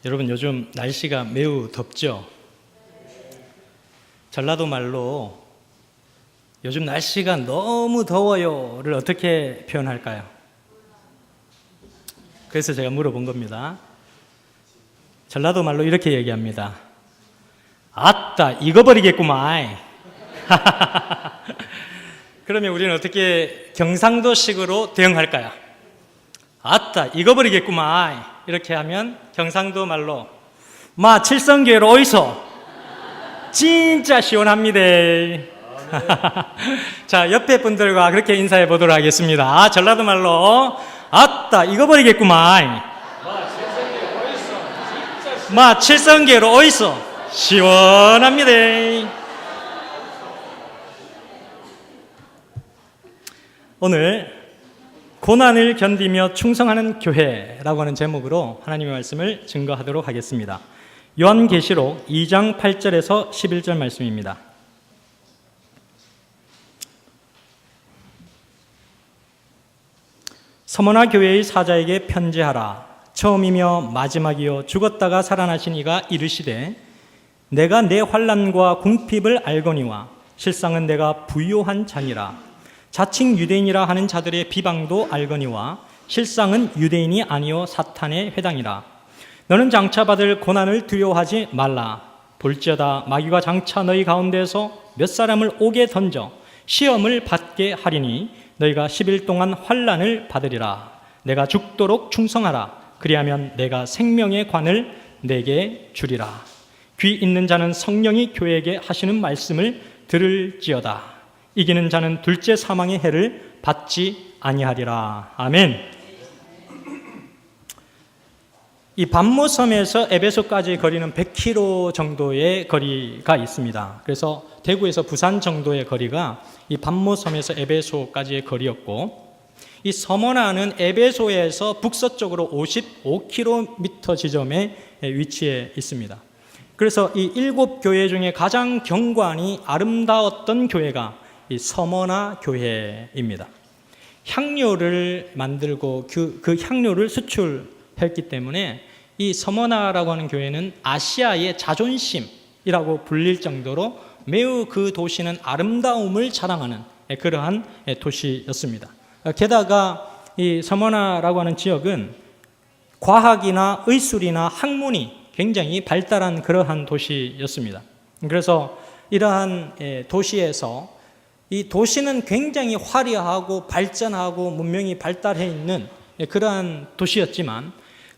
여러분 요즘 날씨가 매우 덥죠? 전라도 말로 요즘 날씨가 너무 더워요를 어떻게 표현할까요? 그래서 제가 물어본 겁니다. 전라도 말로 이렇게 얘기합니다. 아따 익어버리겠구만. 그러면 우리는 어떻게 경상도식으로 대응할까요? 아따 익어버리겠구만. 이렇게 하면 경상도 말로 마 칠성교회로 오이소. 진짜 시원합니다. 자, 옆에 분들과 그렇게 인사해 보도록 하겠습니다. 전라도 말로 아따 익어버리겠구만. 마 칠성교회로 오이소. 시원합니다. 오늘 고난을 견디며 충성하는 교회라고 하는 제목으로 하나님의 말씀을 증거하도록 하겠습니다. 요한계시록 2장 8절에서 11절 말씀입니다. 서머나 교회의 사자에게 편지하라. 처음이며 마지막이요 죽었다가 살아나신 이가 이르시되 내가 내 환난과 궁핍을 알거니와 실상은 내가 부요한 자니라. 자칭 유대인이라 하는 자들의 비방도 알거니와 실상은 유대인이 아니요 사탄의 회당이라. 너는 장차 받을 고난을 두려워하지 말라. 볼지어다 마귀가 장차 너희 가운데서 몇 사람을 옥에 던져 시험을 받게 하리니 너희가 10일 동안 환난을 받으리라. 내가 죽도록 충성하라. 그리하면 내가 생명의 관을 내게 주리라. 귀 있는 자는 성령이 교회에게 하시는 말씀을 들을지어다. 이기는 자는 둘째 사망의 해를 받지 아니하리라. 아멘. 이 반모섬에서 에베소까지 거리는 100km 정도의 거리가 있습니다. 그래서 대구에서 부산 정도의 거리가 이 반모섬에서 에베소까지의 거리였고, 이 서머나는 에베소에서 북서쪽으로 55km 지점에 위치해 있습니다. 그래서 이 7교회 중에 가장 경관이 아름다웠던 교회가 이 서머나 교회입니다. 향료를 만들고 그 향료를 수출했기 때문에 이 서머나라고 하는 교회는 아시아의 자존심이라고 불릴 정도로 매우 그 도시는 아름다움을 자랑하는 그러한 도시였습니다. 게다가 이 서머나라고 하는 지역은 과학이나 의술이나 학문이 굉장히 발달한 그러한 도시였습니다. 그래서 이러한 도시에서 이 도시는 굉장히 화려하고 발전하고 문명이 발달해 있는 그러한 도시였지만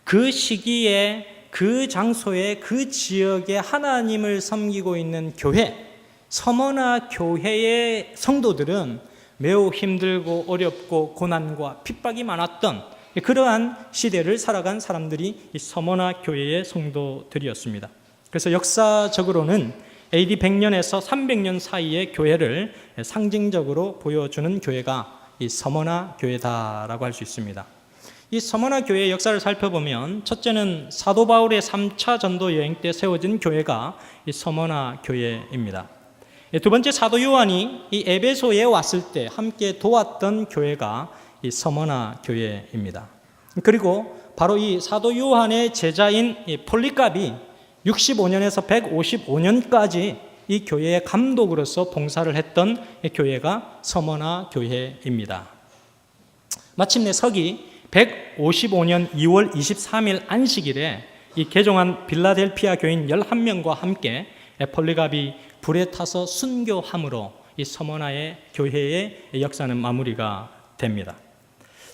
그 시기에 그 장소에 그 지역에 하나님을 섬기고 있는 교회, 서머나 교회의 성도들은 매우 힘들고 어렵고 고난과 핍박이 많았던 그러한 시대를 살아간 사람들이 이 서머나 교회의 성도들이었습니다. 그래서 역사적으로는 AD 100년에서 300년 사이의 교회를 상징적으로 보여주는 교회가 이 서머나 교회다라고 할 수 있습니다. 이 서머나 교회의 역사를 살펴보면 첫째는 사도 바울의 3차 전도 여행 때 세워진 교회가 이 서머나 교회입니다. 두 번째, 사도 요한이 이 에베소에 왔을 때 함께 도왔던 교회가 이 서머나 교회입니다. 그리고 바로 이 사도 요한의 제자인 이 폴리갑이 65년에서 155년까지 이 교회의 감독으로서 봉사를 했던 교회가 서머나 교회입니다. 마침내 서기 155년 2월 23일 안식일에 이 개종한 빌라델피아 교인 11명과 함께 폴리갑이 불에 타서 순교함으로 이 서머나의 교회의 역사는 마무리가 됩니다.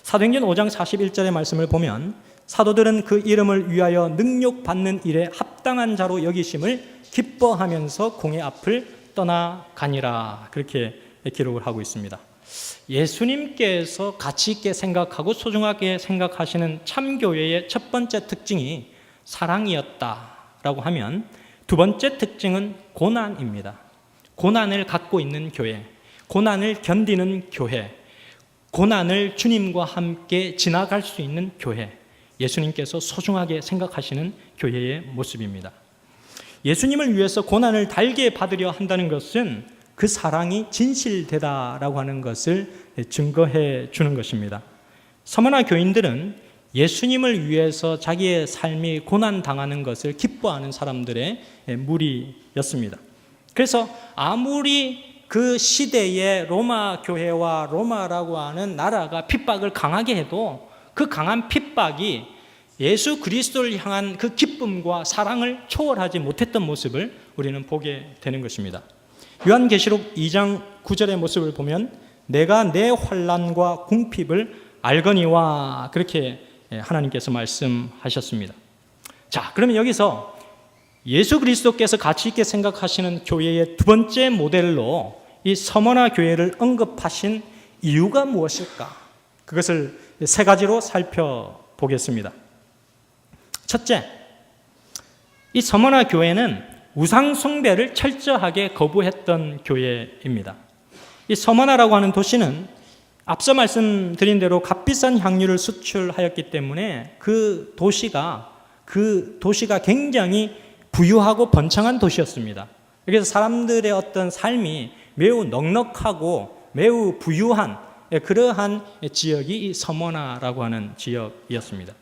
사도행전 5장 41절의 말씀을 보면 사도들은 그 이름을 위하여 능욕받는 일에 합당한 자로 여기심을 기뻐하면서 공회 앞을 떠나가니라. 그렇게 기록을 하고 있습니다. 예수님께서 가치 있게 생각하고 소중하게 생각하시는 참교회의 첫 번째 특징이 사랑이었다라고 하면 두 번째 특징은 고난입니다. 고난을 갖고 있는 교회, 고난을 견디는 교회, 고난을 주님과 함께 지나갈 수 있는 교회, 예수님께서 소중하게 생각하시는 교회의 모습입니다. 예수님을 위해서 고난을 달게 받으려 한다는 것은 그 사랑이 진실되다라고 하는 것을 증거해 주는 것입니다. 서머나 교인들은 예수님을 위해서 자기의 삶이 고난당하는 것을 기뻐하는 사람들의 무리였습니다. 그래서 아무리 그 시대의 로마 교회와 로마라고 하는 나라가 핍박을 강하게 해도 그 강한 핍박이 예수 그리스도를 향한 그 기쁨과 사랑을 초월하지 못했던 모습을 우리는 보게 되는 것입니다. 요한계시록 2장 9절의 모습을 보면 내가 내 환난과 궁핍을 알거니와 그렇게 하나님께서 말씀하셨습니다. 자, 그러면 여기서 예수 그리스도께서 가치 있게 생각하시는 교회의 두 번째 모델로 이 서머나 교회를 언급하신 이유가 무엇일까? 그것을 세 가지로 살펴보겠습니다. 첫째, 이 서머나 교회는 우상 숭배를 철저하게 거부했던 교회입니다. 이 서머나라고 하는 도시는 앞서 말씀드린 대로 값비싼 향유를 수출하였기 때문에 그 도시가 굉장히 부유하고 번창한 도시였습니다. 그래서 사람들의 어떤 삶이 매우 넉넉하고 매우 부유한 그러한 지역이 이 서머나라고 하는 지역이었습니다.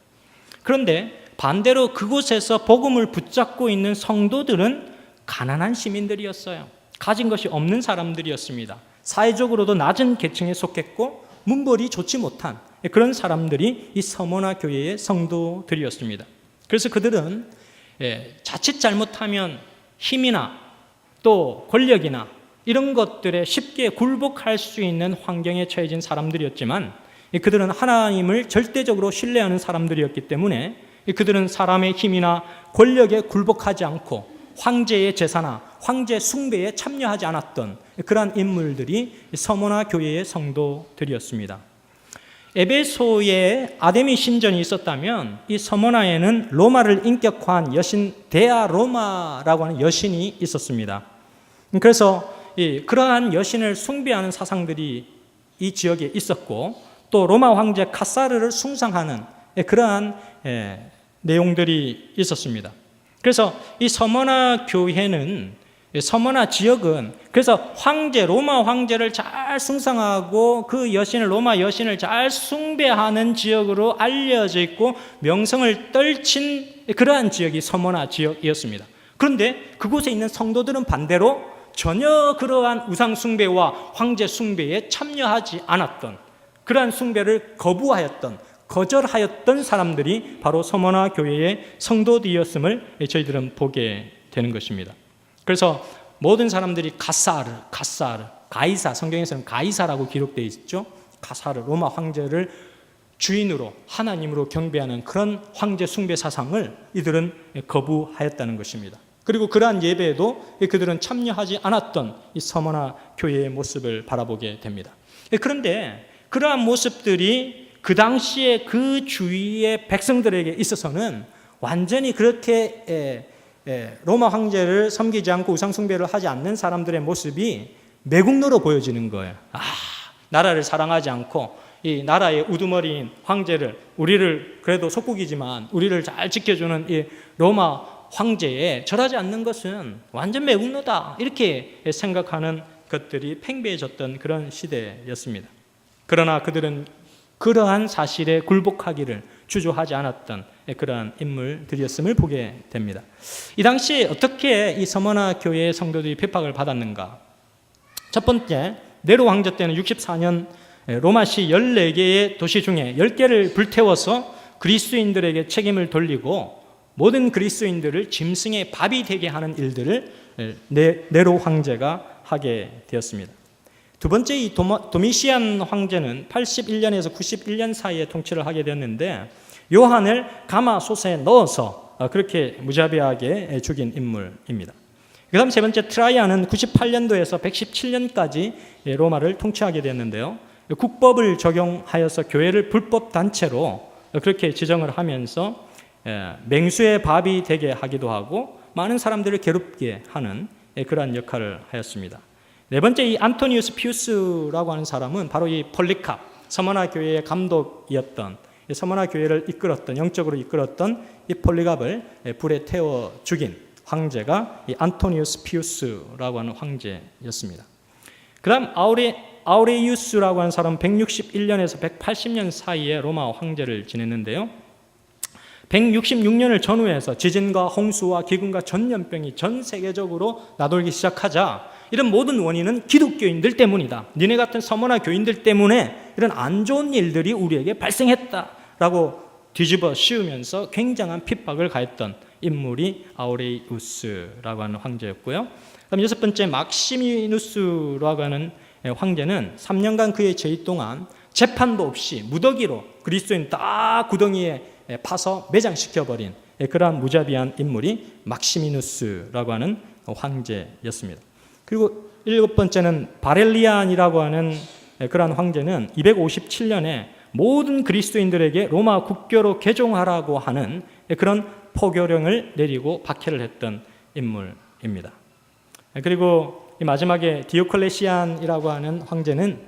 그런데 반대로 그곳에서 복음을 붙잡고 있는 성도들은 가난한 시민들이었어요. 가진 것이 없는 사람들이었습니다. 사회적으로도 낮은 계층에 속했고 문벌이 좋지 못한 그런 사람들이 이 서머나 교회의 성도들이었습니다. 그래서 그들은 자칫 잘못하면 힘이나 또 권력이나 이런 것들에 쉽게 굴복할 수 있는 환경에 처해진 사람들이었지만 그들은 하나님을 절대적으로 신뢰하는 사람들이었기 때문에 그들은 사람의 힘이나 권력에 굴복하지 않고 황제의 제사나 황제 숭배에 참여하지 않았던 그러한 인물들이 서머나 교회의 성도들이었습니다. 에베소에 아데미 신전이 있었다면 이 서머나에는 로마를 인격화한 여신 데아 로마라고 하는 여신이 있었습니다. 그래서 그러한 여신을 숭배하는 사상들이 이 지역에 있었고 또 로마 황제 카사르를 숭상하는 그러한 내용들이 있었습니다. 그래서 이 서머나 교회는 서머나 지역은 그래서 로마 황제를 잘 숭상하고 그 여신을 로마 여신을 잘 숭배하는 지역으로 알려져 있고 명성을 떨친 그러한 지역이 서머나 지역이었습니다. 그런데 그곳에 있는 성도들은 반대로 전혀 그러한 우상 숭배와 황제 숭배에 참여하지 않았던 그러한 숭배를 거절하였던 사람들이 바로 서머나 교회의 성도들이었음을 저희들은 보게 되는 것입니다. 그래서 모든 사람들이 가이사, 성경에서는 가이사라고 기록되어 있죠. 가사르, 로마 황제를 주인으로 하나님으로 경배하는 그런 황제 숭배 사상을 이들은 거부하였다는 것입니다. 그리고 그러한 예배에도 그들은 참여하지 않았던 이 서머나 교회의 모습을 바라보게 됩니다. 그런데 그러한 모습들이 그 당시에 그 주위의 백성들에게 있어서는 완전히 그렇게 로마 황제를 섬기지 않고 우상 숭배를 하지 않는 사람들의 모습이 매국노로 보여지는 거예요. 나라를 사랑하지 않고 이 나라의 우두머리인 황제를 우리를 그래도 속국이지만 우리를 잘 지켜주는 이 로마 황제에 절하지 않는 것은 완전 매국노다 이렇게 생각하는 것들이 팽배해졌던 그런 시대였습니다. 그러나 그들은 그러한 사실에 굴복하기를 주저하지 않았던 그러한 인물들이었음을 보게 됩니다. 이 당시에 어떻게 이 서머나 교회의 성도들이 핍박을 받았는가? 첫 번째, 네로 황제 때는 64년 로마시 14개의 도시 중에 10개를 불태워서 그리스도인들에게 책임을 돌리고 모든 그리스도인들을 짐승의 밥이 되게 하는 일들을 네로 황제가 하게 되었습니다. 두 번째, 이 도미시안 황제는 81년에서 91년 사이에 통치를 하게 되었는데 요한을 가마솥에 넣어서 그렇게 무자비하게 죽인 인물입니다. 그 다음 세 번째, 트라이안은 98년도에서 117년까지 로마를 통치하게 되었는데요. 국법을 적용하여서 교회를 불법 단체로 그렇게 지정을 하면서 맹수의 밥이 되게 하기도 하고 많은 사람들을 괴롭게 하는 그러한 역할을 하였습니다. 네 번째, 이 안토니우스 피우스라고 하는 사람은 바로 이 폴리캅, 서머나 교회의 감독이었던 서머나 교회를 영적으로 이끌었던 이 폴리캅을 불에 태워 죽인 황제가 이 안토니우스 피우스라고 하는 황제였습니다. 그 다음 아우레이우스라고 하는 사람은 161년에서 180년 사이에 로마 황제를 지냈는데요. 166년을 전후해서 지진과 홍수와 기근과 전염병이 전 세계적으로 나돌기 시작하자 이런 모든 원인은 기독교인들 때문이다. 니네 같은 서머나 교인들 때문에 이런 안 좋은 일들이 우리에게 발생했다라고 뒤집어 씌우면서 굉장한 핍박을 가했던 인물이 아우레이우스라고 하는 황제였고요. 그다음 여섯 번째 막시미누스라고 하는 황제는 3년간 그의 제위 동안 재판도 없이 무더기로 그리스도인 다 구덩이에 파서 매장시켜버린 그러한 무자비한 인물이 막시미누스라고 하는 황제였습니다. 그리고 일곱 번째는 바렐리안이라고 하는 그러한 황제는 257년에 모든 그리스도인들에게 로마 국교로 개종하라고 하는 그런 포교령을 내리고 박해를 했던 인물입니다. 그리고 마지막에 디오클레시안이라고 하는 황제는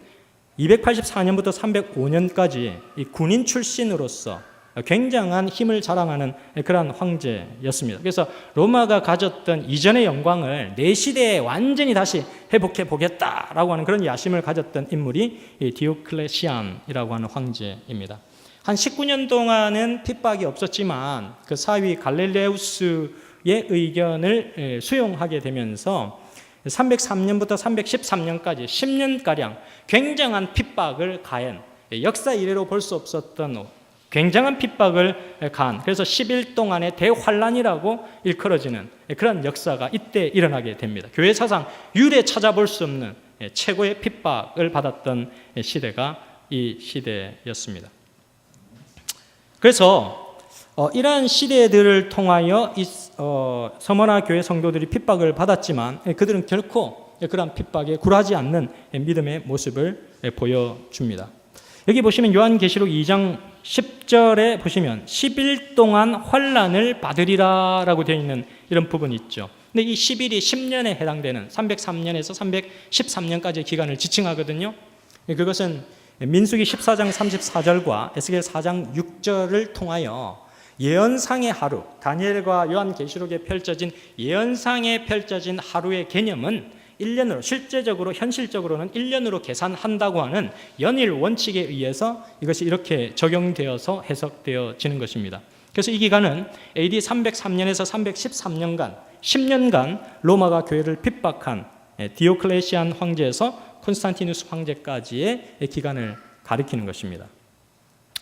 284년부터 305년까지 이 군인 출신으로서 굉장한 힘을 자랑하는 그러한 황제였습니다. 그래서 로마가 가졌던 이전의 영광을 내 시대에 완전히 다시 회복해 보겠다라고 하는 그런 야심을 가졌던 인물이 디오클레시안이라고 하는 황제입니다. 한 19년 동안은 핍박이 없었지만 그 사위 갈릴레우스의 의견을 수용하게 되면서 303년부터 313년까지 10년가량 굉장한 핍박을 가한, 역사 이래로 볼 수 없었던 굉장한 핍박을 가한, 그래서 10일 동안의 대환란이라고 일컬어지는 그런 역사가 이때 일어나게 됩니다. 교회 사상 유례 찾아볼 수 없는 최고의 핍박을 받았던 시대가 이 시대였습니다. 그래서 이러한 시대들을 통하여 서머나 교회 성도들이 핍박을 받았지만 그들은 결코 그러한 핍박에 굴하지 않는 믿음의 모습을 보여줍니다. 여기 보시면 요한계시록 2장 10절에 보시면 10일 동안 환난을 받으리라 라고 되어 있는 이런 부분이 있죠. 근데 이 10일이 10년에 해당되는 303년에서 313년까지의 기간을 지칭하거든요. 그것은 민수기 14장 34절과 에스겔 4장 6절을 통하여 예언상의 하루, 다니엘과 요한계시록에 펼쳐진 예언상에 펼쳐진 하루의 개념은 1년으로, 실제적으로 현실적으로는 1년으로 계산한다고 하는 연일 원칙에 의해서 이것이 이렇게 적용되어서 해석되어지는 것입니다. 그래서 이 기간은 AD 303년에서 313년간 10년간 로마가 교회를 핍박한 디오클레시안 황제에서 콘스탄티누스 황제까지의 기간을 가리키는 것입니다.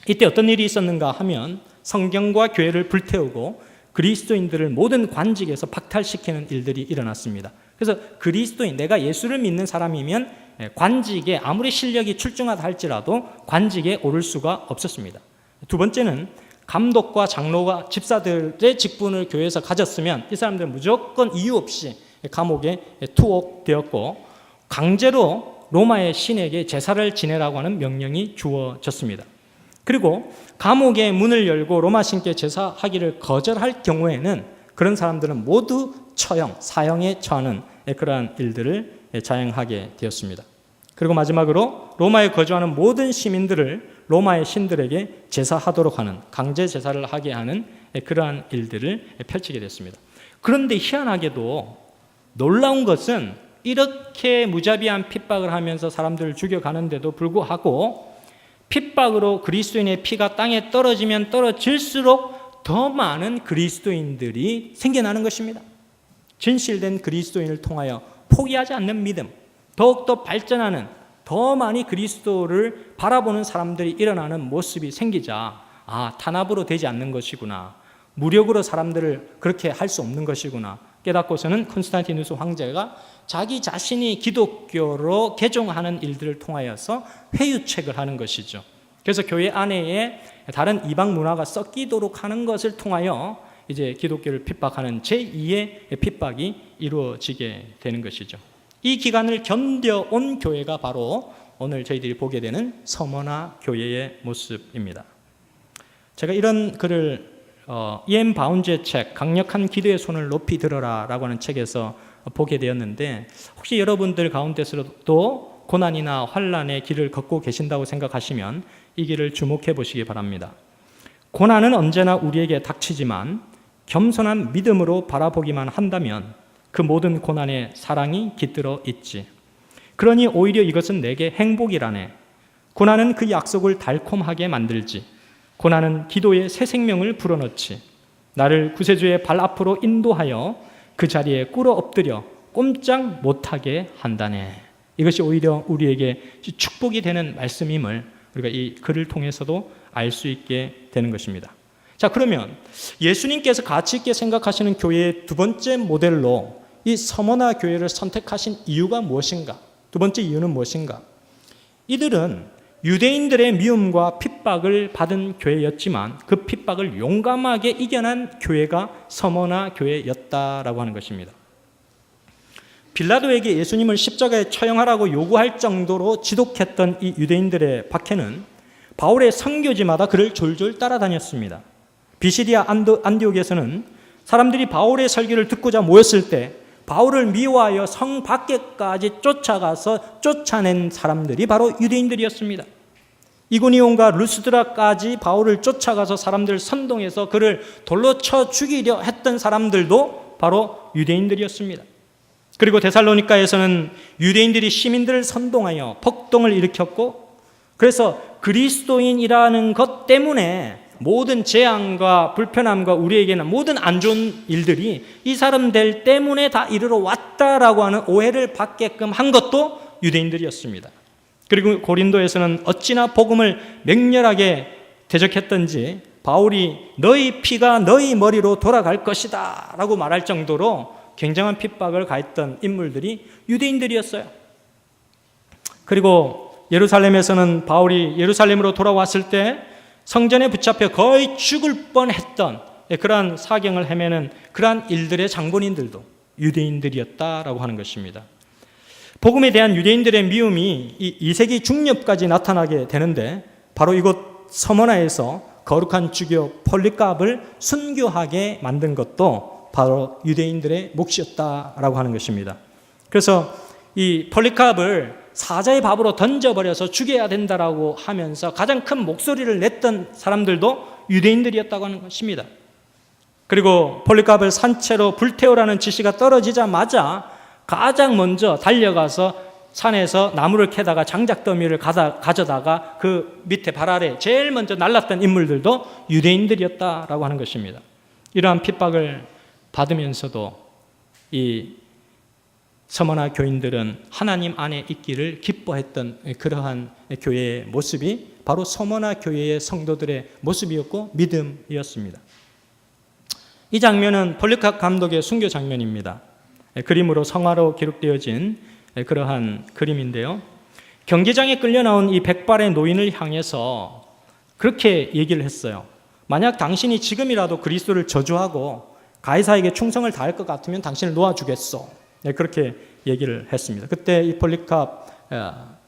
이때 어떤 일이 있었는가 하면 성경과 교회를 불태우고 그리스도인들을 모든 관직에서 박탈시키는 일들이 일어났습니다. 그래서 그리스도인, 내가 예수를 믿는 사람이면 관직에 아무리 실력이 출중하다 할지라도 관직에 오를 수가 없었습니다. 두 번째는 감독과 장로가 집사들의 직분을 교회에서 가졌으면 이 사람들은 무조건 이유 없이 감옥에 투옥되었고 강제로 로마의 신에게 제사를 지내라고 하는 명령이 주어졌습니다. 그리고 감옥의 문을 열고 로마 신께 제사하기를 거절할 경우에는 그런 사람들은 모두 처형, 사형에 처하는 그러한 일들을 자행하게 되었습니다. 그리고 마지막으로 로마에 거주하는 모든 시민들을 로마의 신들에게 제사하도록 하는, 강제 제사를 하게 하는 그러한 일들을 펼치게 됐습니다. 그런데 희한하게도 놀라운 것은 이렇게 무자비한 핍박을 하면서 사람들을 죽여가는데도 불구하고 핍박으로 그리스도인의 피가 땅에 떨어지면 떨어질수록 더 많은 그리스도인들이 생겨나는 것입니다. 진실된 그리스도인을 통하여 포기하지 않는 믿음, 더욱더 발전하는, 더 많이 그리스도를 바라보는 사람들이 일어나는 모습이 생기자, 탄압으로 되지 않는 것이구나, 무력으로 사람들을 그렇게 할 수 없는 것이구나 깨닫고서는 콘스탄티누스 황제가 자기 자신이 기독교로 개종하는 일들을 통하여서 회유책을 하는 것이죠. 그래서 교회 안에 다른 이방 문화가 섞이도록 하는 것을 통하여 이제 기독교를 핍박하는 제2의 핍박이 이루어지게 되는 것이죠. 이 기간을 견뎌온 교회가 바로 오늘 저희들이 보게 되는 서머나 교회의 모습입니다. 제가 이런 글을 E.M. 바운즈의 책 강력한 기도의 손을 높이 들어라 라고 하는 책에서 보게 되었는데, 혹시 여러분들 가운데서도 고난이나 환난의 길을 걷고 계신다고 생각하시면 이 길을 주목해 보시기 바랍니다. 고난은 언제나 우리에게 닥치지만 겸손한 믿음으로 바라보기만 한다면 그 모든 고난에 사랑이 깃들어 있지. 그러니 오히려 이것은 내게 행복이라네. 고난은 그 약속을 달콤하게 만들지. 고난은 기도의 새 생명을 불어넣지 나를 구세주의 발 앞으로 인도하여 그 자리에 꿇어 엎드려 꼼짝 못하게 한다네. 이것이 오히려 우리에게 축복이 되는 말씀임을 우리가 이 글을 통해서도 알 수 있게 되는 것입니다. 자, 그러면 예수님께서 가치 있게 생각하시는 교회의 두 번째 모델로 이 서머나 교회를 선택하신 이유가 무엇인가? 두 번째 이유는 무엇인가? 이들은 유대인들의 미움과 핍박을 받은 교회였지만 그 핍박을 용감하게 이겨낸 교회가 서머나 교회였다라고 하는 것입니다. 빌라도에게 예수님을 십자가에 처형하라고 요구할 정도로 지독했던 이 유대인들의 박해는 바울의 선교지마다 그를 졸졸 따라다녔습니다. 비시디아 안디옥에서는 사람들이 바울의 설교를 듣고자 모였을 때 바울을 미워하여 성 밖에까지 쫓아가서 쫓아낸 사람들이 바로 유대인들이었습니다. 이고니온과 루스드라까지 바울을 쫓아가서 사람들을 선동해서 그를 돌로 쳐 죽이려 했던 사람들도 바로 유대인들이었습니다. 그리고 데살로니가에서는 유대인들이 시민들을 선동하여 폭동을 일으켰고 그래서 그리스도인이라는 것 때문에 모든 재앙과 불편함과 우리에게는 모든 안 좋은 일들이 이 사람들 때문에 다 이르러 왔다라고 하는 오해를 받게끔 한 것도 유대인들이었습니다. 그리고 고린도에서는 어찌나 복음을 맹렬하게 대적했던지 바울이 너희 피가 너희 머리로 돌아갈 것이다 라고 말할 정도로 굉장한 핍박을 가했던 인물들이 유대인들이었어요. 그리고 예루살렘에서는 바울이 예루살렘으로 돌아왔을 때 성전에 붙잡혀 거의 죽을 뻔했던 그러한 사경을 헤매는 그러한 일들의 장본인들도 유대인들이었다라고 하는 것입니다. 복음에 대한 유대인들의 미움이 이 2세기 중엽까지 나타나게 되는데 바로 이곳 서머나에서 거룩한 주교 폴리갑을 순교하게 만든 것도 바로 유대인들의 몫이었다라고 하는 것입니다. 그래서 이 폴리갑을 사자의 밥으로 던져버려서 죽여야 된다라고 하면서 가장 큰 목소리를 냈던 사람들도 유대인들이었다고 하는 것입니다. 그리고 폴리갑을 산채로 불태우라는 지시가 떨어지자마자 가장 먼저 달려가서 산에서 나무를 캐다가 장작더미를 가져다가 그 밑에 발 아래 제일 먼저 날랐던 인물들도 유대인들이었다라고 하는 것입니다. 이러한 핍박을 받으면서도 이 서머나 교인들은 하나님 안에 있기를 기뻐했던 그러한 교회의 모습이 바로 서머나 교회의 성도들의 모습이었고 믿음이었습니다. 이 장면은 폴리캅 감독의 순교 장면입니다. 그림으로 성화로 기록되어진 그러한 그림인데요. 경기장에 끌려 나온 이 백발의 노인을 향해서 그렇게 얘기를 했어요. 만약 당신이 지금이라도 그리스도를 저주하고 가이사에게 충성을 다할 것 같으면 당신을 놓아주겠소. 그렇게 얘기를 했습니다. 그때 이 폴리캅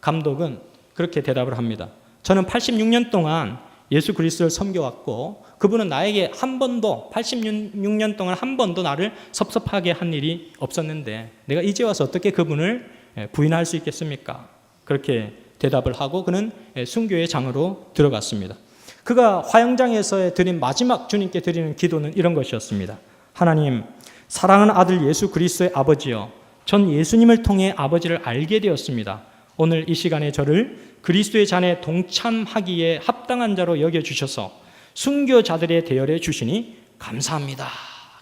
감독은 그렇게 대답을 합니다. 저는 86년 동안 예수 그리스도를 섬겨왔고 그분은 나에게 한 번도 86년 동안 한 번도 나를 섭섭하게 한 일이 없었는데 내가 이제 와서 어떻게 그분을 부인할 수 있겠습니까? 그렇게 대답을 하고 그는 순교의 장으로 들어갔습니다. 그가 화영장에서 드린 마지막 주님께 드리는 기도는 이런 것이었습니다. 하나님, 사랑하는 아들 예수 그리스도의 아버지여, 전 예수님을 통해 아버지를 알게 되었습니다. 오늘 이 시간에 저를 그리스도의 잔에 동참하기에 합당한 자로 여겨주셔서 순교자들의 대열에 주시니 감사합니다.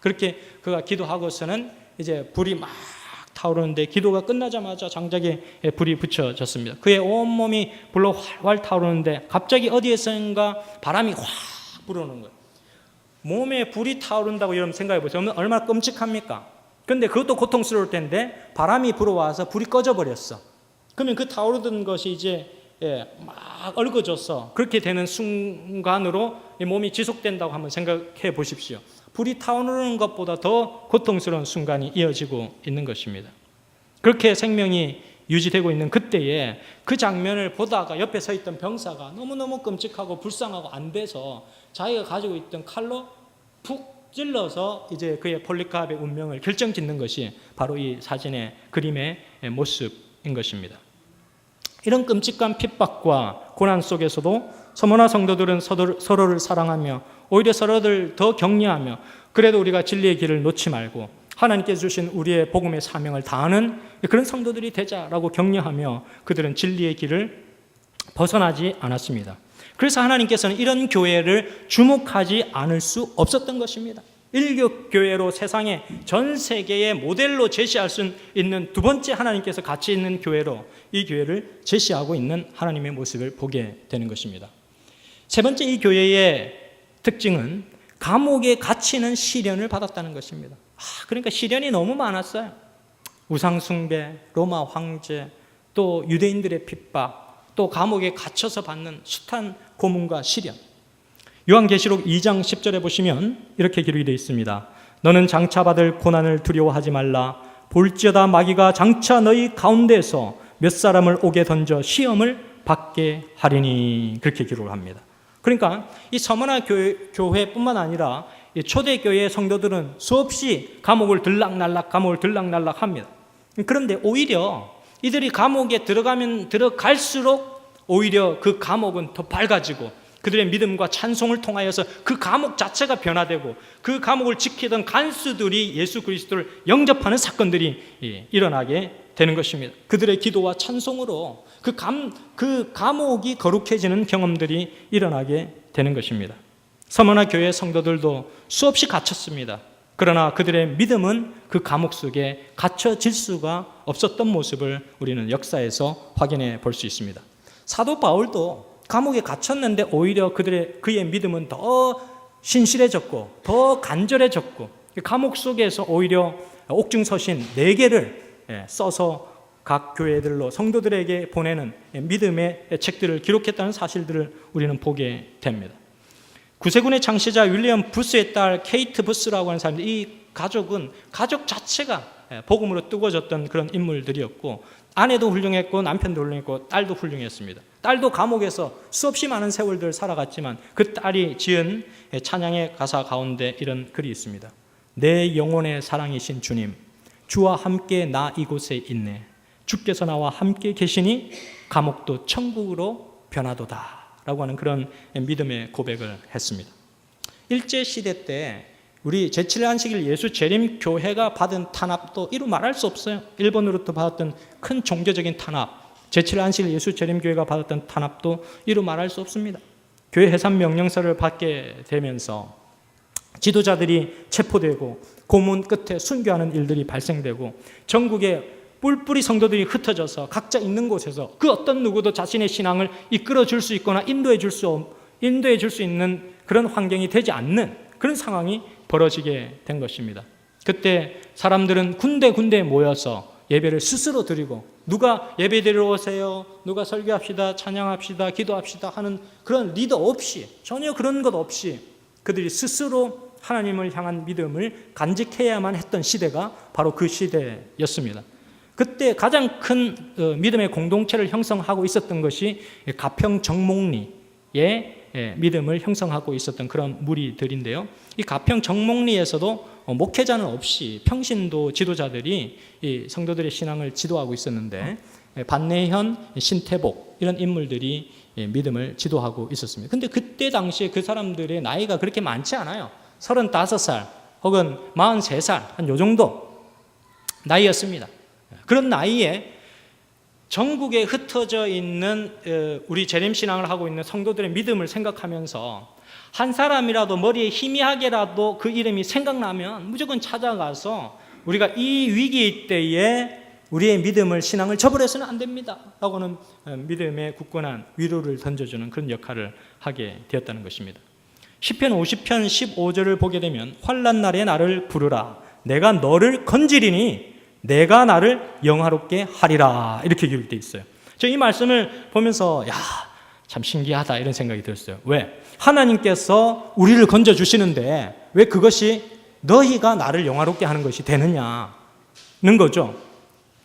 그렇게 그가 기도하고서는 이제 불이 막 타오르는데 기도가 끝나자마자 장작에 불이 붙여졌습니다. 그의 온몸이 불로 활활 타오르는데 갑자기 어디에선가 바람이 확 불어오는 거예요. 몸에 불이 타오른다고 여러분 생각해 보세요. 얼마나 끔찍합니까? 그런데 그것도 고통스러울 텐데 바람이 불어와서 불이 꺼져버렸어. 그러면 그 타오르던 것이 이제 막 얼거져서 그렇게 되는 순간으로 몸이 지속된다고 한번 생각해 보십시오. 불이 타오르는 것보다 더 고통스러운 순간이 이어지고 있는 것입니다. 그렇게 생명이 유지되고 있는 그때에 그 장면을 보다가 옆에 서 있던 병사가 너무너무 끔찍하고 불쌍하고 안 돼서 자기가 가지고 있던 칼로 푹 찔러서 이제 그의 폴리캅의 운명을 결정짓는 것이 바로 이 사진의 그림의 모습인 것입니다. 이런 끔찍한 핍박과 고난 속에서도 서머나 성도들은 서로를 사랑하며 오히려 서로를 더 격려하며 그래도 우리가 진리의 길을 놓지 말고 하나님께서 주신 우리의 복음의 사명을 다하는 그런 성도들이 되자라고 격려하며 그들은 진리의 길을 벗어나지 않았습니다. 그래서 하나님께서는 이런 교회를 주목하지 않을 수 없었던 것입니다. 일교교회로 세상에 전 세계의 모델로 제시할 수 있는 두 번째 하나님께서 가치 있는 교회로 이 교회를 제시하고 있는 하나님의 모습을 보게 되는 것입니다. 세 번째, 이 교회의 특징은 감옥에 갇히는 시련을 받았다는 것입니다. 그러니까 시련이 너무 많았어요. 우상숭배, 로마 황제, 또 유대인들의 핍박, 또 감옥에 갇혀서 받는 숱한 고문과 시련. 요한계시록 2장 10절에 보시면 이렇게 기록이 되어 있습니다. 너는 장차 받을 고난을 두려워하지 말라. 볼지어다 마귀가 장차 너희 가운데서 몇 사람을 옥에 던져 시험을 받게 하리니. 그렇게 기록을 합니다. 그러니까 이 서머나 교회뿐만 아니라 초대교회 성도들은 수없이 감옥을 들락날락 합니다. 그런데 오히려 이들이 감옥에 들어갈수록 오히려 그 감옥은 더 밝아지고 그들의 믿음과 찬송을 통하여서 그 감옥 자체가 변화되고 그 감옥을 지키던 간수들이 예수 그리스도를 영접하는 사건들이 일어나게 되는 것입니다. 그들의 기도와 찬송으로 그 감옥이 거룩해지는 경험들이 일어나게 되는 것입니다. 서머나 교회 성도들도 수없이 갇혔습니다. 그러나 그들의 믿음은 그 감옥 속에 갇혀질 수가 없었던 모습을 우리는 역사에서 확인해 볼 수 있습니다. 사도 바울도 감옥에 갇혔는데 오히려 그의 믿음은 더 신실해졌고 더 간절해졌고 감옥 속에서 오히려 옥중서신 4개를 써서 각 교회들로 성도들에게 보내는 믿음의 책들을 기록했다는 사실들을 우리는 보게 됩니다. 구세군의 창시자 윌리엄 부스의 딸 케이트 부스라고 하는 사람들, 이 가족은 가족 자체가 복음으로 뜨거워졌던 그런 인물들이었고 아내도 훌륭했고 남편도 훌륭했고 딸도 훌륭했습니다. 딸도 감옥에서 수없이 많은 세월들을 살아갔지만 그 딸이 지은 찬양의 가사 가운데 이런 글이 있습니다. 내 영혼의 사랑이신 주님, 주와 함께 나 이곳에 있네. 주께서 나와 함께 계시니 감옥도 천국으로 변하도다 라고 하는 그런 믿음의 고백을 했습니다. 일제시대 때 우리 제7안식일 예수 재림교회가 받은 탄압도 이루 말할 수 없어요. 일본으로부터 받았던 큰 종교적인 탄압, 제7안식일 예수 재림교회가 받았던 탄압도 이루 말할 수 없습니다. 교회 해산 명령서를 받게 되면서 지도자들이 체포되고 고문 끝에 순교하는 일들이 발생되고 전국에 뿔뿔이 성도들이 흩어져서 각자 있는 곳에서 그 어떤 누구도 자신의 신앙을 이끌어 줄 수 있거나 인도해 줄 수 있는 그런 환경이 되지 않는 그런 상황이 벌어지게 된 것입니다. 그때 사람들은 군데군데 모여서 예배를 스스로 드리고 누가 예배 드리러 오세요, 누가 설교합시다, 찬양합시다, 기도합시다 하는 그런 리더 없이, 전혀 그런 것 없이 그들이 스스로 하나님을 향한 믿음을 간직해야만 했던 시대가 바로 그 시대였습니다. 그때 가장 큰 믿음의 공동체를 형성하고 있었던 것이 가평정목리의 믿음을 형성하고 있었던 그런 무리들인데요. 이 가평정목리에서도 목회자는 없이 평신도 지도자들이 이 성도들의 신앙을 지도하고 있었는데 반내현, 신태복 이런 인물들이 믿음을 지도하고 있었습니다. 그런데 그때 당시에 그 사람들의 나이가 그렇게 많지 않아요. 35살 혹은 43살 한 요 정도 나이였습니다. 그런 나이에 전국에 흩어져 있는 우리 재림신앙을 하고 있는 성도들의 믿음을 생각하면서 한 사람이라도 머리에 희미하게라도 그 이름이 생각나면 무조건 찾아가서 우리가 이 위기 때에 우리의 믿음을, 신앙을 저버려서는 안 됩니다 라고 하는 믿음의 굳건한 위로를 던져주는 그런 역할을 하게 되었다는 것입니다. 시편 50편 15절을 보게 되면 환난 날에 나를 부르라, 내가 너를 건지리니 내가 나를 영화롭게 하리라, 이렇게 기록되어 있어요. 저 이 말씀을 보면서 참 신기하다 이런 생각이 들었어요. 왜? 하나님께서 우리를 건져주시는데 왜 그것이 너희가 나를 영화롭게 하는 것이 되느냐는 거죠.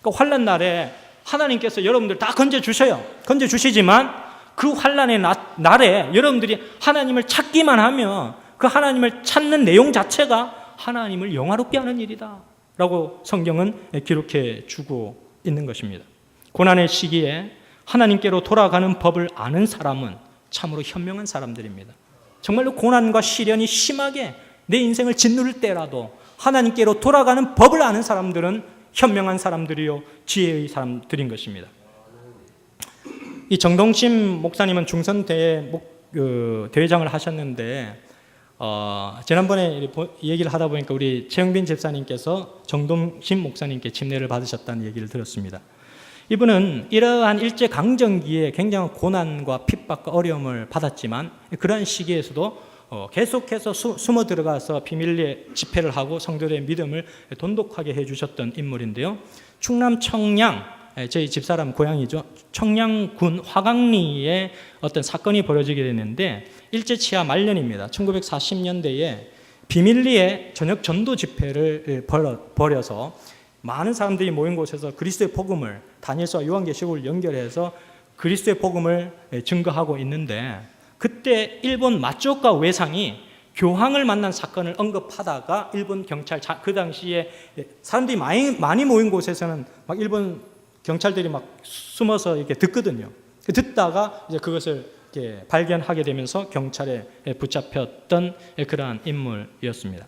그러니까 환난 날에 하나님께서 여러분들 다 건져주셔요. 건져주시지만 그 환난의 날에 여러분들이 하나님을 찾기만 하면 그 하나님을 찾는 내용 자체가 하나님을 영화롭게 하는 일이다 라고 성경은 기록해 주고 있는 것입니다. 고난의 시기에 하나님께로 돌아가는 법을 아는 사람은 참으로 현명한 사람들입니다. 정말로 고난과 시련이 심하게 내 인생을 짓누를 때라도 하나님께로 돌아가는 법을 아는 사람들은 현명한 사람들이요 지혜의 사람들인 것입니다. 이 정동심 목사님은 중선 대회장을 하셨는데 지난번에 얘기를 하다 보니까 우리 최영빈 집사님께서 정동심 목사님께 침례를 받으셨다는 얘기를 들었습니다. 이분은 이러한 일제강점기에 굉장한 고난과 핍박과 어려움을 받았지만 그러한 시기에서도 계속해서 숨어 들어가서 비밀리에 집회를 하고 성도들의 믿음을 돈독하게 해주셨던 인물인데요. 충남 청양, 저희 집사람 고향이죠. 청양군 화강리에 어떤 사건이 벌어지게 됐는데 일제치하 말년입니다. 1940년대에 비밀리에 저녁 전도 집회를 벌여서 많은 사람들이 모인 곳에서 그리스도의 복음을 다니엘서와 요한계시록을 연결해서 그리스도의 복음을 증거하고 있는데 그때 일본 마초카 외상이 교황을 만난 사건을 언급하다가 일본 경찰, 그 당시에 사람들이 많이 모인 곳에서는 막 일본 경찰들이 막 숨어서 이렇게 듣거든요. 듣다가 이제 그것을 이렇게 발견하게 되면서 경찰에 붙잡혔던 그러한 인물이었습니다.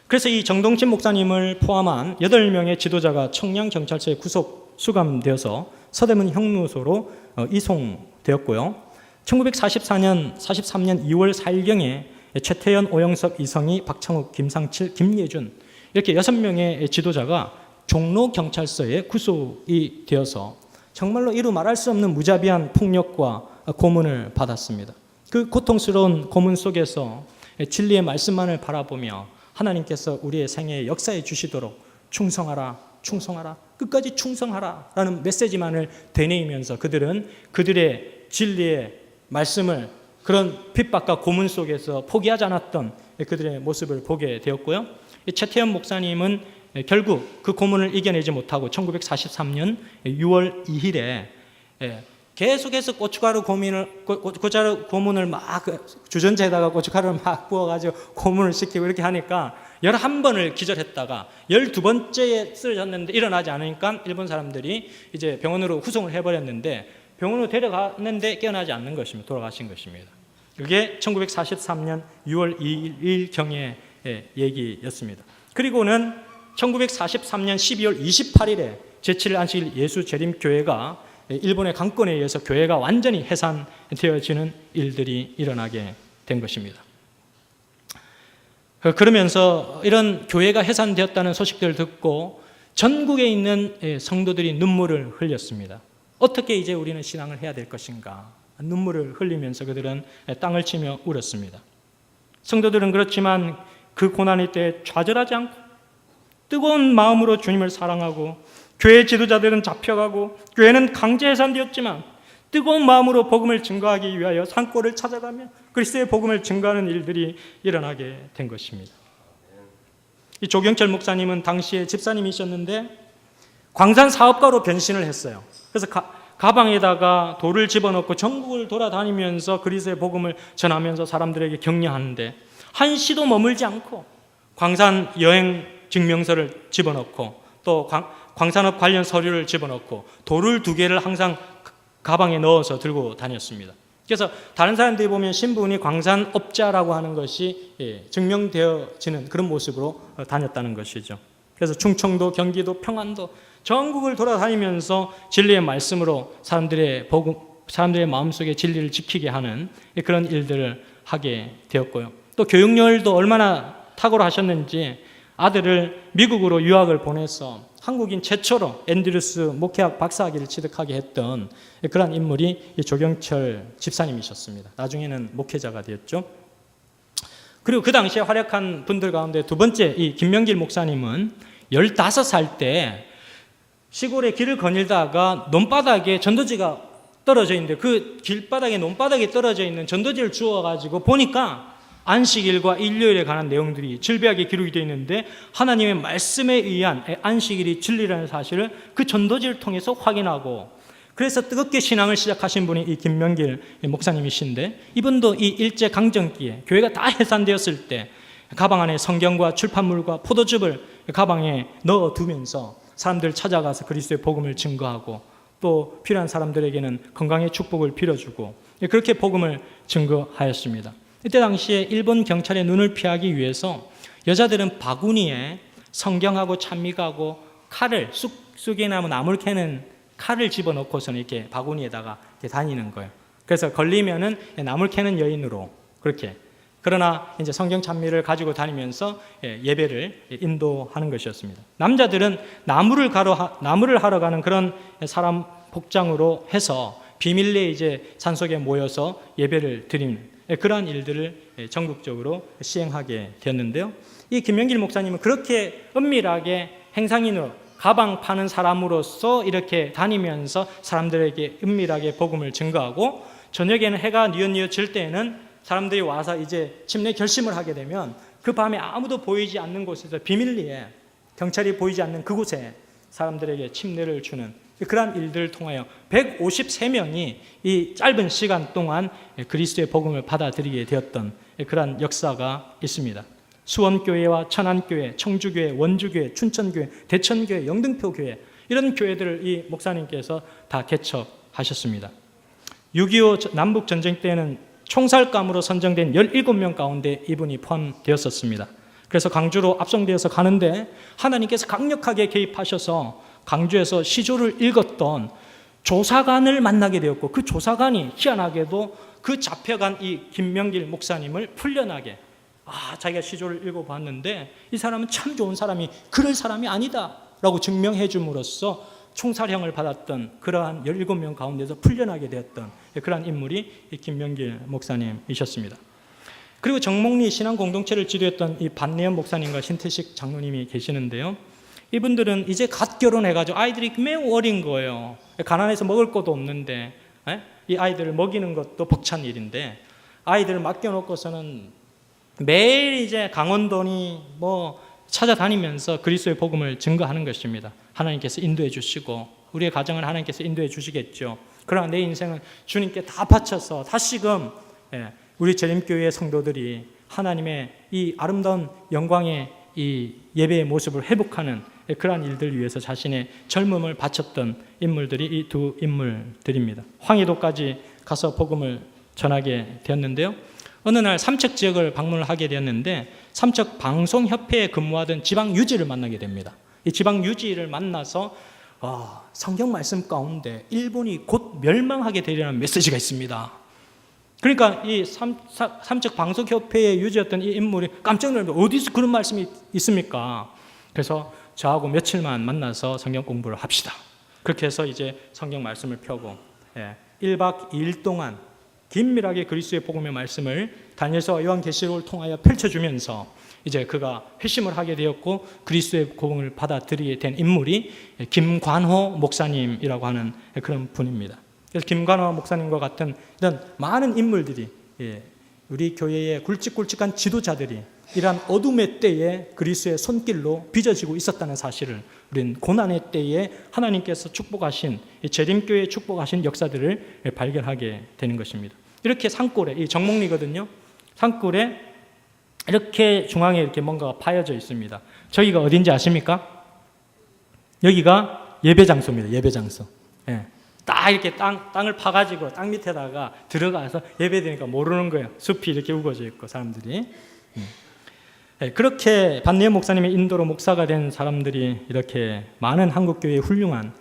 그래서 이 정동심 목사님을 포함한 8명의 지도자가 청량경찰서에 구속 수감되어서 서대문 형무소로 이송되었고요. 1943년 2월 4일경에 최태현, 오영석, 이성희, 박창욱, 김상칠, 김예준 이렇게 6명의 지도자가 종로경찰서에 구속이 되어서 정말로 이루 말할 수 없는 무자비한 폭력과 고문을 받았습니다. 그 고통스러운 고문 속에서 진리의 말씀만을 바라보며 하나님께서 우리의 생애에 역사해 주시도록 충성하라, 충성하라, 끝까지 충성하라 라는 메시지만을 되뇌이면서 그들은 그들의 진리의 말씀을 그런 핍박과 고문 속에서 포기하지 않았던 그들의 모습을 보게 되었고요. 최태현 목사님은 결국 그 고문을 이겨내지 못하고 1943년 6월 2일에 계속해서 고춧가루 고문을 막 주전자에다가 고춧가루를 막 부어가지고 고문을 시키고 이렇게 하니까 11번을 기절했다가 12번째에 쓰러졌는데 일어나지 않으니까 일본 사람들이 이제 병원으로 후송을 해버렸는데 병원으로 데려갔는데 깨어나지 않는 것입니다. 돌아가신 것입니다. 그게 1943년 6월 2일경의 얘기였습니다. 그리고는 1943년 12월 28일에 제7일 안식일 예수 재림교회가 일본의 강권에 의해서 교회가 완전히 해산되어지는 일들이 일어나게 된 것입니다. 그러면서 이런 교회가 해산되었다는 소식들을 듣고 전국에 있는 성도들이 눈물을 흘렸습니다. 어떻게 이제 우리는 신앙을 해야 될 것인가? 눈물을 흘리면서 그들은 땅을 치며 울었습니다. 성도들은 그렇지만 그 고난의 때에 좌절하지 않고 뜨거운 마음으로 주님을 사랑하고 교회 지도자들은 잡혀가고 교회는 강제 해산되었지만 뜨거운 마음으로 복음을 증거하기 위하여 산골을 찾아가며 그리스도의 복음을 증거하는 일들이 일어나게 된 것입니다. 이 조경철 목사님은 당시에 집사님이셨는데 광산 사업가로 변신을 했어요. 그래서 가방에다가 돌을 집어넣고 전국을 돌아다니면서 그리스도의 복음을 전하면서 사람들에게 격려하는데 한시도 머물지 않고 광산 여행 증명서를 집어넣고 또 광산업 관련 서류를 집어넣고 돌을 2개를 항상 가방에 넣어서 들고 다녔습니다. 그래서 다른 사람들이 보면 신분이 광산업자라고 하는 것이 증명되어지는 그런 모습으로 다녔다는 것이죠. 그래서 충청도, 경기도, 평안도 전국을 돌아다니면서 진리의 말씀으로 사람들의 마음속에 진리를 지키게 하는 그런 일들을 하게 되었고요. 또 교육열도 얼마나 탁월하셨는지 아들을 미국으로 유학을 보내서 한국인 최초로 앤드루스 목회학 박사학위를 취득하게 했던 그런 인물이 조경철 집사님이셨습니다. 나중에는 목회자가 되었죠. 그리고 그 당시에 활약한 분들 가운데 두 번째 이 김명길 목사님은 15살 때 시골에 길을 거닐다가 논바닥에 전도지가 떨어져 있는데 그 길바닥에 논바닥에 떨어져 있는 전도지를 주워가지고 보니까 안식일과 일요일에 관한 내용들이 질비하게 기록이 되어 있는데 하나님의 말씀에 의한 안식일이 진리라는 사실을 그 전도지를 통해서 확인하고 그래서 뜨겁게 신앙을 시작하신 분이 이 김명길 목사님이신데 이분도 이 일제강점기에 교회가 다 해산되었을 때 가방 안에 성경과 출판물과 포도즙을 가방에 넣어두면서 사람들 찾아가서 그리스도의 복음을 증거하고 또 필요한 사람들에게는 건강의 축복을 빌어주고 그렇게 복음을 증거하였습니다. 이때 당시에 일본 경찰의 눈을 피하기 위해서 여자들은 바구니에 성경하고 찬미가하고 칼을 쑥쑥이나무 나물 캐는 칼을 집어넣고서는 이렇게 바구니에다가 이렇게 다니는 거예요. 그래서 걸리면은 나물 캐는 여인으로 그렇게. 그러나 이제 성경 찬미를 가지고 다니면서 예배를 인도하는 것이었습니다. 남자들은 나무를 하러 가는 그런 사람 복장으로 해서 비밀리에 이제 산속에 모여서 예배를 드리는 그러한 일들을 전국적으로 시행하게 되었는데요. 이 김명길 목사님은 그렇게 은밀하게 행상인으로 가방 파는 사람으로서 이렇게 다니면서 사람들에게 은밀하게 복음을 증거하고, 저녁에는 해가 뉘엿뉘엿 질 때에는 사람들이 와서 이제 침례 결심을 하게 되면 그 밤에 아무도 보이지 않는 곳에서 비밀리에, 경찰이 보이지 않는 그곳에 사람들에게 침례를 주는 그러한 일들을 통하여 153명이 이 짧은 시간 동안 그리스도의 복음을 받아들이게 되었던 그러한 역사가 있습니다. 수원교회와 천안교회, 청주교회, 원주교회, 춘천교회, 대천교회, 영등포교회, 이런 교회들을 이 목사님께서 다 개척하셨습니다. 6.25 남북전쟁 때는 총살감으로 선정된 17명 가운데 이분이 포함되었었습니다. 그래서 광주로 압송되어서 가는데 하나님께서 강력하게 개입하셔서 광주에서 시조를 읽었던 조사관을 만나게 되었고, 그 조사관이 희한하게도 그 잡혀간 이 김명길 목사님을 풀려나게, 자기가 시조를 읽어봤는데 이 사람은 참 좋은 사람이, 그럴 사람이 아니다 라고 증명해 줌으로써 총살형을 받았던 그러한 17명 가운데서 풀려나게 되었던 그러한 인물이 이 김명길 목사님이셨습니다. 그리고 정목리 신앙공동체를 지도했던 이 반내연 목사님과 신태식 장로님이 계시는데요. 이분들은 이제 갓 결혼해가지고 아이들이 매우 어린 거예요. 가난해서 먹을 것도 없는데 이 아이들을 먹이는 것도 벅찬 일인데, 아이들을 맡겨놓고서는 매일 이제 강원도니 뭐 찾아다니면서 그리스도의 복음을 증거하는 것입니다. 하나님께서 인도해 주시고 우리의 가정을 하나님께서 인도해 주시겠죠. 그러나 내 인생은 주님께 다 바쳐서 다시금 우리 재림교회의 성도들이 하나님의 이 아름다운 영광의 이 예배의 모습을 회복하는 그러한 일들 위해서 자신의 젊음을 바쳤던 인물들이 이 두 인물들입니다. 황해도까지 가서 복음을 전하게 되었는데요. 어느 날 삼척 지역을 방문을 하게 되었는데 삼척 방송협회에 근무하던 지방유지를 만나게 됩니다. 이 지방유지를 만나서 성경 말씀 가운데 일본이 곧 멸망하게 되리라는 메시지가 있습니다. 그러니까 이 삼척 방송협회의 유지였던 이 인물이 깜짝 놀랍니다. 어디서 그런 말씀이 있습니까? 그래서 저하고 며칠만 만나서 성경 공부를 합시다. 그렇게 해서 이제 성경 말씀을 펴고 1박 2일 동안 긴밀하게 그리스도의 복음의 말씀을 다니엘서와 요한계시록을 통하여 펼쳐주면서 이제 그가 회심을 하게 되었고 그리스도의 복음을 받아들이게 된 인물이 김관호 목사님이라고 하는 그런 분입니다. 그래서 김관호 목사님과 같은 이런 많은 인물들이, 우리 교회의 굵직굵직한 지도자들이 이러한 어둠의 때에 그리스도의 손길로 빚어지고 있었다는 사실을 우리는 고난의 때에 하나님께서 축복하신, 재림교회에 축복하신 역사들을 발견하게 되는 것입니다. 이렇게 산골에, 이 정목리거든요. 산골에 이렇게 중앙에 이렇게 뭔가가 파여져 있습니다. 저기가 어딘지 아십니까? 여기가 예배 장소입니다. 예배 장소. 딱 이렇게 땅을 파가지고 땅 밑에다가 들어가서 예배드리니까 모르는 거예요. 숲이 이렇게 우거져 있고 사람들이. 그렇게 반내연 목사님의 인도로 목사가 된 사람들이 이렇게 많은 한국교회의 훌륭한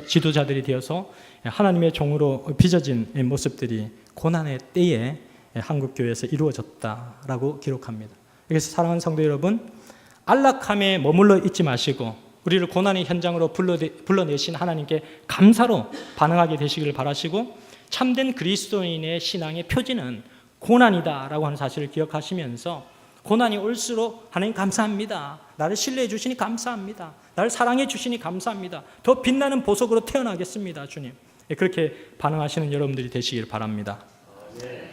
지도자들이 되어서 하나님의 종으로 빚어진 모습들이 고난의 때에 한국교회에서 이루어졌다라고 기록합니다. 그래서 사랑하는 성도 여러분, 안락함에 머물러 있지 마시고 우리를 고난의 현장으로 불러내신 하나님께 감사로 반응하게 되시기를 바라시고, 참된 그리스도인의 신앙의 표지는 고난이다라고 하는 사실을 기억하시면서 고난이 올수록 하나님 감사합니다. 나를 신뢰해 주시니 감사합니다. 나를 사랑해 주시니 감사합니다. 더 빛나는 보석으로 태어나겠습니다, 주님. 그렇게 반응하시는 여러분들이 되시길 바랍니다.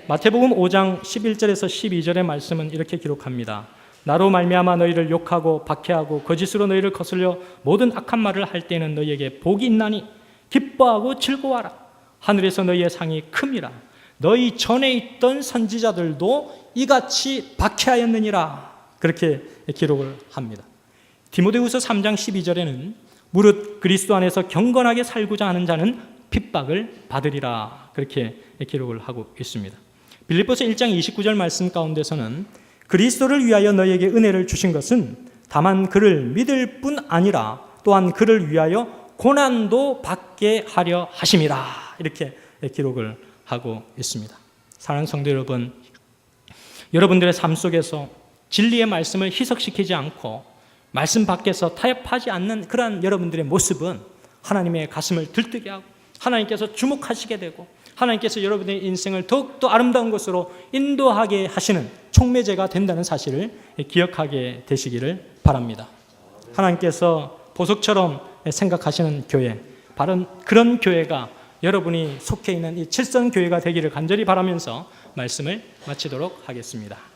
마태복음 5장 11절에서 12절의 말씀은 이렇게 기록합니다. 나로 말미암아 너희를 욕하고 박해하고 거짓으로 너희를 거슬려 모든 악한 말을 할 때는 너희에게 복이 있나니 기뻐하고 즐거워하라. 하늘에서 너희의 상이 큼이라. 너희 전에 있던 선지자들도 이같이 박해하였느니라. 그렇게 기록을 합니다. 디모데후서 3장 12절에는 무릇 그리스도 안에서 경건하게 살고자 하는 자는 핍박을 받으리라. 그렇게 기록을 하고 있습니다. 빌립보서 1장 29절 말씀 가운데서는 그리스도를 위하여 너희에게 은혜를 주신 것은 다만 그를 믿을 뿐 아니라 또한 그를 위하여 고난도 받게 하려 하심이라 이렇게 기록을 하고 있습니다. 사랑하는 성도 여러분, 여러분들의 삶 속에서 진리의 말씀을 희석시키지 않고 말씀 밖에서 타협하지 않는 그러한 여러분들의 모습은 하나님의 가슴을 들뜨게 하고 하나님께서 주목하시게 되고 하나님께서 여러분의 인생을 더욱더 아름다운 곳으로 인도하게 하시는 촉매제가 된다는 사실을 기억하게 되시기를 바랍니다. 하나님께서 보석처럼 생각하시는 교회, 바로 그런 교회가 여러분이 속해 있는 이 칠성교회가 되기를 간절히 바라면서 말씀을 마치도록 하겠습니다.